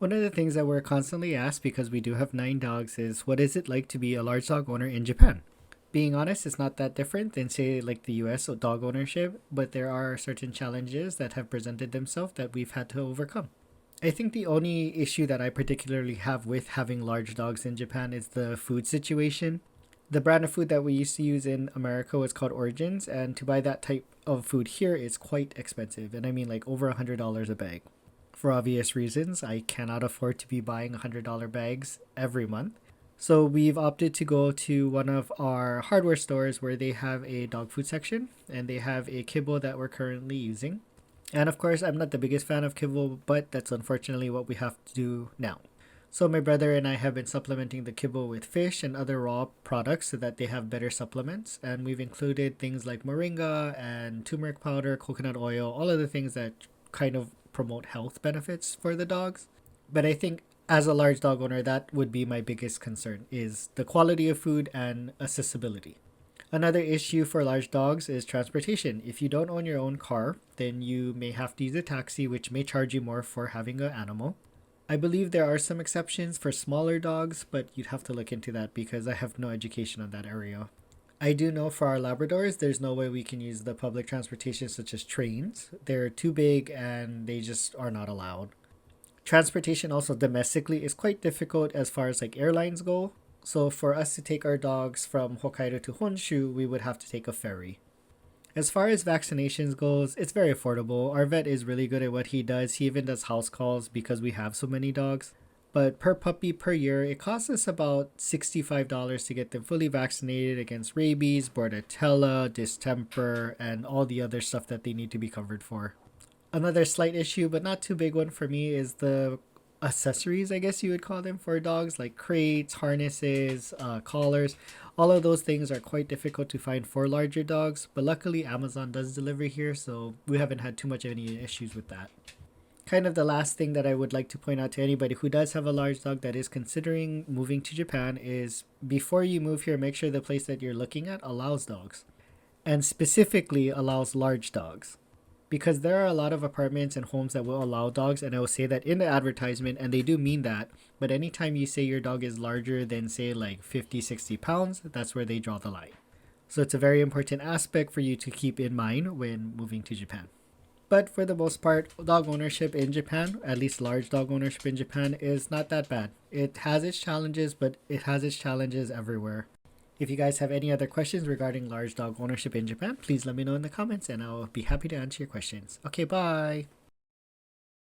One of the things that we're constantly asked because we do have 9 dogs is what is it like to be a large dog owner in Japan? Being honest, it's not that different than, say, like the US dog ownership, but there are certain challenges that have presented themselves that we've had to overcome. I think the only issue that I particularly have with having large dogs in Japan is the food situation. The brand of food that we used to use in America was called Origins, and to buy that type of food here is quite expensive. And I mean, like over $100 a bag. For obvious reasons, I cannot afford to be buying $100 bags every month. So we've opted to go to one of our hardware stores where they have a dog food section and they have a kibble that we're currently using. And of course, I'm not the biggest fan of kibble, but that's unfortunately what we have to do now. So my brother and I have been supplementing the kibble with fish and other raw products so that they have better supplements. And we've included things like moringa and turmeric powder, coconut oil, all of the things that kind of promote health benefits for the dogs. But I think as a large dog owner, that would be my biggest concern is the quality of food and accessibility. Another issue for large dogs is transportation. If you don't own your own car, then you may have to use a taxi, which may charge you more for having an animal. I believe there are some exceptions for smaller dogs, but you'd have to look into that because I have no education on that area. I do know for our Labradors, there's no way we can use the public transportation such as trains. They're too big and they just are not allowed. Transportation also domestically is quite difficult as far as like airlines go. So for us to take our dogs from Hokkaido to Honshu, we would have to take a ferry. As far as vaccinations goes, it's very affordable. Our vet is really good at what he does. He even does house calls because we have so many dogs. But per puppy per year, it costs us about $65 to get them fully vaccinated against rabies, bordetella, distemper, and all the other stuff that they need to be covered for. Another slight issue, but not too big one for me, is the accessories, I guess you would call them, for dogs, like crates, harnesses, collars. All of those things are quite difficult to find for larger dogs, but luckily Amazon does deliver here, so we haven't had too much of any issues with that. Kind of the last thing that I would like to point out to anybody who does have a large dog that is considering moving to Japan is before you move here, make sure the place that you're looking at allows dogs, and specifically allows large dogs. Because there are a lot of apartments and homes that will allow dogs, and I will say that in the advertisement, and they do mean that, but anytime you say your dog is larger than, say, like 50, 60 pounds, that's where they draw the line. So it's a very important aspect for you to keep in mind when moving to Japan. But for the most part, dog ownership in Japan, at least large dog ownership in Japan, is not that bad. It has its challenges, but it has its challenges everywhere. If you guys have any other questions regarding large dog ownership in Japan, please let me know in the comments and I'll be happy to answer your questions. Okay, bye!